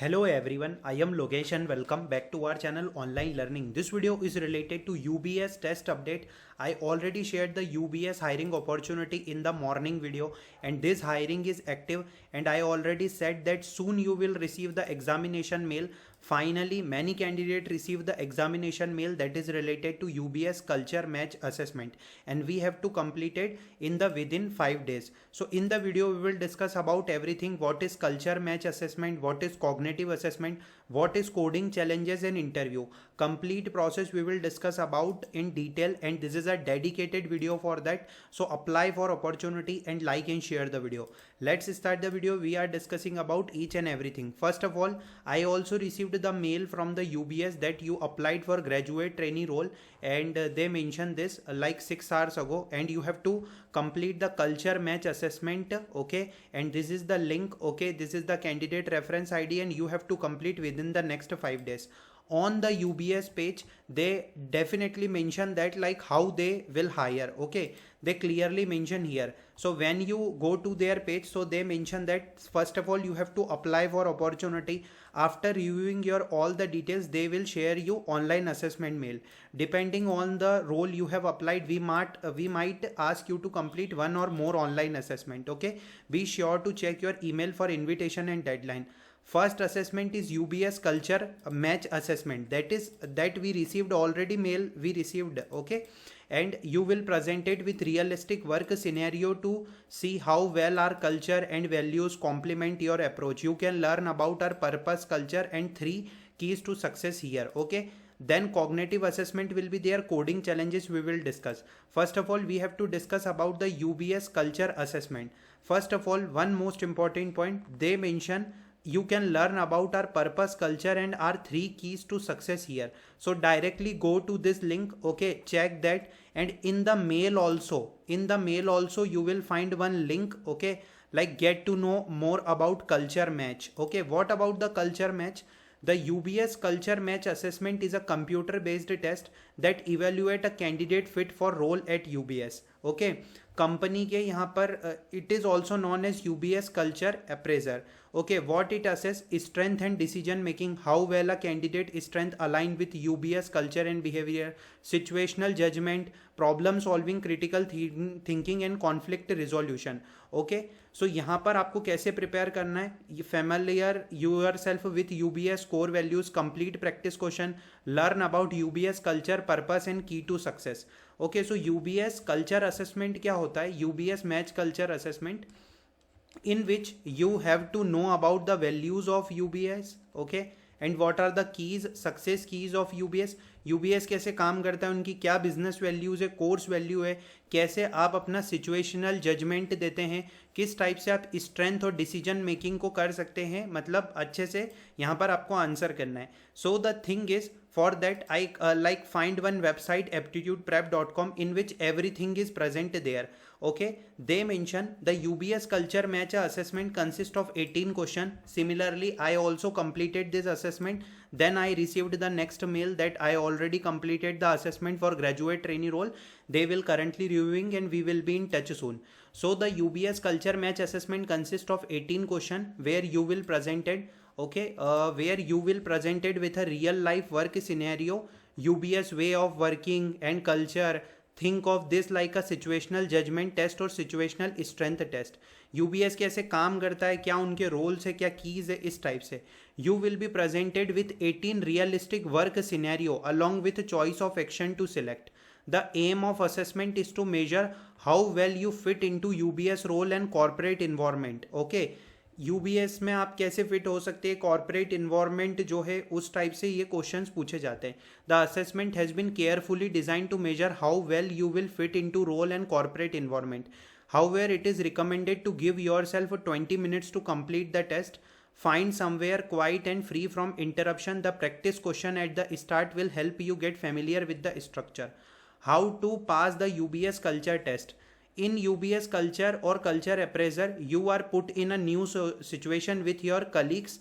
Hello everyone, I am Logesh and welcome back to our channel Online Learning. This video is related to UBS test update. I already shared the UBS hiring opportunity in the morning video and this hiring is active, and I already said that soon you will receive the examination mail. Finally, many candidates receive the examination mail that is related to UBS culture match assessment, and we have to complete it in the within 5 days. So in the video we will discuss about everything: what is culture match assessment, what is cognitive assessment, what is coding challenges and interview. Complete process we will discuss about in detail, and this is a dedicated video for that. So apply for opportunity and like and share the video. Let's start the video. We are discussing about each and everything. First of all, I also received the mail from the UBS that you applied for graduate trainee role, and they mentioned this like 6 hours ago, and you have to complete the culture match assessment. Okay, and this is the link. Okay, this is the candidate reference ID, and you have to complete within the next 5 days. On the UBS page they definitely mention that like how they will hire. Okay, they clearly mention here. So when you go to their page, so they mention that first of all you have to apply for opportunity. After reviewing your all the details, they will share you online assessment mail. Depending on the role you have applied, we might ask you to complete one or more online assessment. Okay, be sure to check your email for invitation and deadline. First assessment is UBS culture match assessment, that we received already mail we received. Okay, and you will present it with realistic work scenario to see how well our culture and values complement your approach. You can learn about our purpose, culture and 3 keys to success here. Okay, then cognitive assessment will be there. Coding challenges we will discuss. First of all, we have to discuss about the UBS culture assessment. First of all, one most important point, they mention you can learn about our purpose, culture and our 3 keys to success here. So directly go to this link. Okay, check that, and in the mail also you will find one link. Okay, like get to know more about culture match. Okay, what about the culture match? The UBS culture match assessment is a computer based test that evaluate a candidate fit for role at UBS. Okay, company के यहाँ पर it is also known as UBS culture appraiser. Okay, what it assess? Strength and decision making, how well a candidate strength aligned with UBS culture and behavior, situational judgment, problem solving, critical thinking and conflict resolution. Okay, so यहाँ पर आपको कैसे prepare करना है? Familiarise yourself with UBS core values, complete practice question, learn about UBS culture, purpose and key to success. Okay, so UBS culture assessment क्या होता है? UBS match culture assessment in which you have to know about the values of UBS. Okay, and what are the keys, success keys of UBS. UBS कैसे काम करता है, उनकी क्या business values है, कोर्स वैल्यू है, कैसे आप अपना सिचुएशनल जजमेंट देते हैं, किस टाइप से आप स्ट्रेंथ और डिसीजन मेकिंग को कर सकते हैं. मतलब अच्छे से यहाँ पर आपको आंसर करना है. So the thing is, for that I like find one website aptitudeprep.com in which everything is present there. Okay, they mention the UBS culture match assessment consists of 18 question. Similarly, I also completed this assessment. Then I received the next mail that I already completed the assessment for graduate trainee role. They will currently reviewing and we will be in touch soon. So the UBS culture match assessment consists of 18 question where you will presented. Okay, where you will presented with a real life work scenario, UBS way of working and culture. Think of this like a situational judgment test और situational strength test. UBS कैसे काम करता है, क्या उनके roles है, क्या keys है, इस टाइप से. You will be presented with 18 realistic work scenario along with choice of action to select. The aim of assessment is to measure how well you fit into UBS role and corporate environment. Okay, UBS में आप कैसे fit हो सकते हैं, corporate environment जो है उस type से ये क्वेश्चंस पूछे जाते हैं. The assessment has been carefully design to measure how well you will fit into role and corporate environment. However it is recommended to give yourself 20 minutes to complete the test. Find somewhere quiet and free from interruption. The practice question at the start will help you get familiar with the structure. How to pass the UBS culture test. In UBS culture or culture appraiser, you are put in a new situation with your colleagues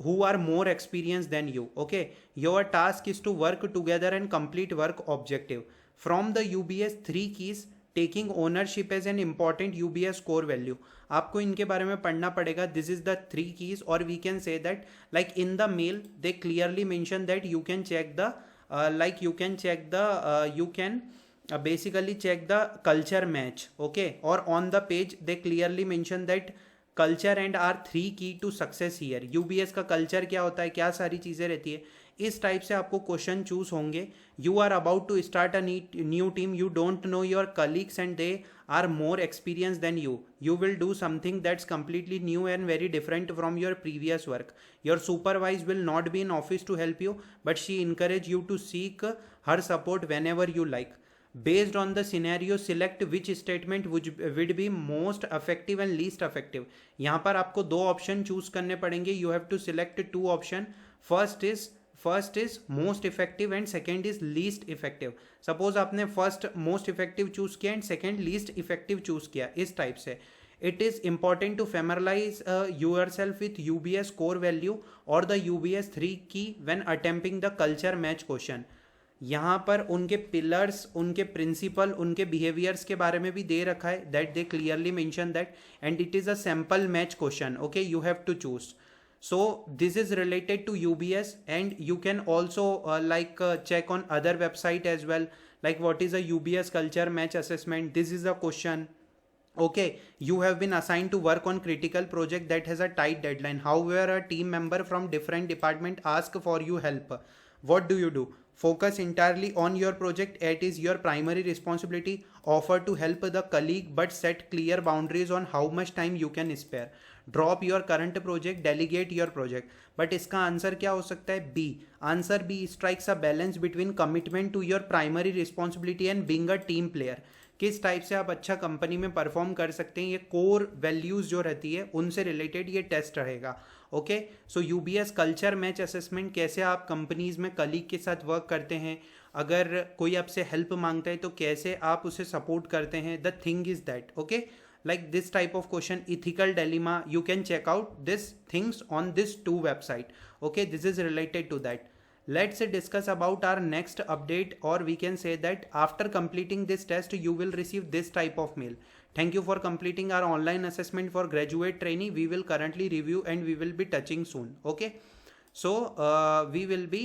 who are more experienced than you. Okay, your task is to work together and complete work objective. From the UBS 3 keys, taking ownership as an important UBS core value, आपको इनके बारे में पढ़ना पड़ेगा. This is the 3 keys, और we can say that like in the mail they clearly mention that you can check the you can basically check the culture match, okay, or on the page they clearly mention that culture and are 3 key to success here. UBS का culture क्या होता है, क्या सारी चीज़ें रहती है, इस टाइप से आपको क्वेश्चन चूज होंगे. You are about to start a new team, you don't know your colleagues and they are more experienced than you. You will do something that's completely new and very different from your previous work. Your supervisor will not be in office to help you, but she encourage you to seek her support whenever you like. Based on the scenario, select which statement would be most effective and least effective. यहाँ पर आपको 2 option choose करने पड़ेंगे. You have to select 2 option. First is most effective and second is least effective. Suppose आपने first most effective choose किया and second least effective choose किया, इस type से. It is important to familiarise yourself with UBS core value और the UBS 3 key when attempting the culture match question. यहाँ पर उनके pillars, उनके principal, उनके बिहेवियर्स के बारे में भी दे रखा है, that they clearly mention that, and it is a sample match question. Okay, you have to choose. So this is related to UBS, and you can also check on other website as well, like what is a UBS culture match assessment. This is a question. Okay, you have been assigned to work on critical project that has a tight deadline. However, a team member from different department ask for you help. What do? Focus entirely on your project. It is your primary responsibility. Offer to help the colleague, but set clear boundaries on how much time you can spare. Drop your current project, delegate your project. But इसका answer क्या हो सकता है? B. Answer B strikes a balance between commitment to your primary responsibility and being a team player. किस type से आप अच्छा company में परफॉर्म कर सकते हैं, ये कोर वैल्यूज जो रहती है उनसे रिलेटेड ये टेस्ट रहेगा. Okay, so UBS culture match assessment, कैसे आप कंपनीज में कलीग के साथ वर्क करते हैं, अगर कोई आपसे हेल्प मांगता है तो कैसे आप उसे सपोर्ट करते हैं. The thing is that, okay, like this type of question, ethical dilemma, you can check out these things on this 2 website. Okay, this is related to that. Let's discuss about our next update, or we can say that after completing this test you will receive this type of mail. Thank you for completing our online assessment for graduate trainee. We will currently review and we will be touching soon. Okay, so we will be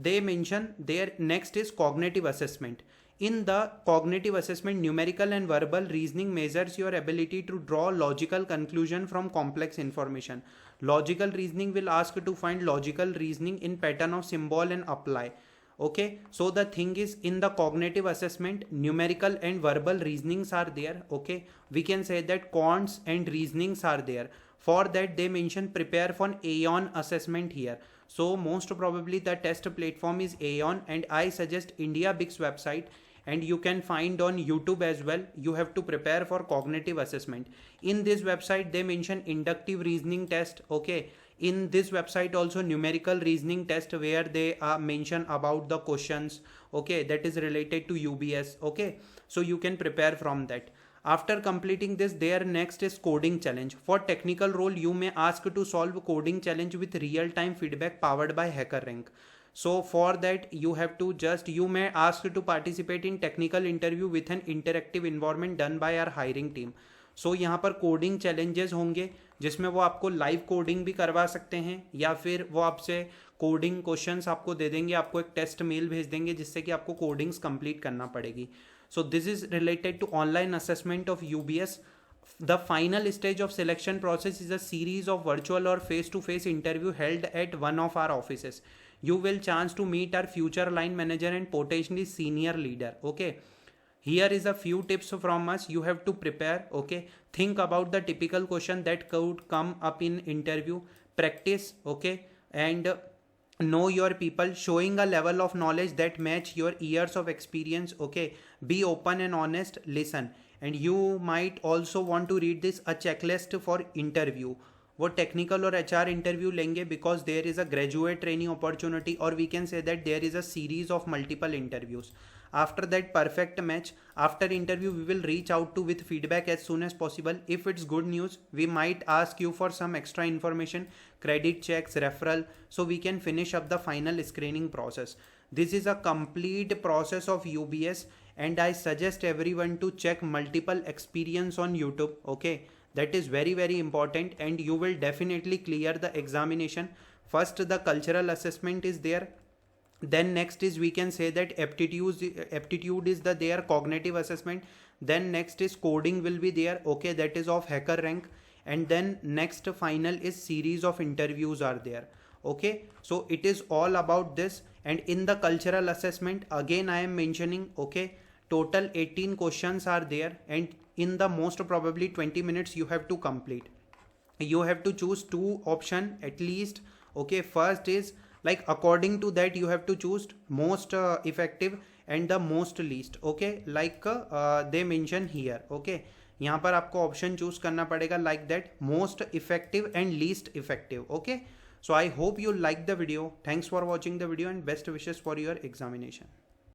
they mention their next is cognitive assessment. In the cognitive assessment, numerical and verbal reasoning measures your ability to draw logical conclusion from complex information. Logical reasoning will ask to find logical reasoning in pattern of symbol and apply. Okay, so the thing is, in the cognitive assessment, numerical and verbal reasonings are there. Okay, we can say that quants and reasonings are there. For that they mention prepare for Aeon assessment here. So most probably the test platform is Aeon, and I suggest IndiaBix website, and you can find on YouTube as well. You have to prepare for cognitive assessment. In this website they mention inductive reasoning test. Okay, in this website also numerical reasoning test, where they mention about the questions, okay, that is related to UBS. Okay, so you can prepare from that. After completing this, their next is coding challenge. For technical role, you may ask to solve coding challenge with real time feedback powered by HackerRank. So for that you may ask to participate in technical interview with an interactive environment done by our hiring team. So यहाँ पर coding challenges होंगे, जिसमें वो आपको live coding भी करवा सकते हैं, या फिर वो आपसे कोडिंग क्वेश्चंस आपको दे देंगे, आपको एक टेस्ट मेल भेज देंगे जिससे कि आपको कोडिंग्स कंप्लीट करना पड़ेगी. So this is related to online assessment of UBS. The final stage of selection process is a series of virtual or face-to-face interview held at one of our offices. You will chance to meet our future line manager and potentially senior leader. Okay, here is a few tips from us. You have to prepare. Okay, think about the typical question that could come up in interview. Practice. Okay, and know your people, showing a level of knowledge that match your years of experience. Okay, be open and honest, listen, and you might also want to read this a checklist for interview. वो technical और HR interview लेंगे, because there is a graduate training opportunity, और we can say that there is a series of multiple interviews. After that perfect match, after interview we will reach out to with feedback as soon as possible. If it's good news, we might ask you for some extra information, credit checks, referral, so we can finish up the final screening process. This is a complete process of UBS, and I suggest everyone to check multiple experience on YouTube. Okay, that is very very important, and you will definitely clear the examination. First the cultural assessment is there, then next is we can say that aptitude is the their cognitive assessment, then next is coding will be there. Okay, that is of hacker rank, and then next final is series of interviews are there. Okay, so it is all about this. And in the cultural assessment again I am mentioning, okay, total 18 questions are there, and in the most probably 20 minutes you have to complete. You have to choose two option at least. Okay, first is like according to that you have to choose most effective and the most least. Okay, like they mention here. Okay, यहाँ पर आपको option choose करना पड़ेगा like that, most effective and least effective. Okay, so I hope you like the video. Thanks for watching the video and best wishes for your examination.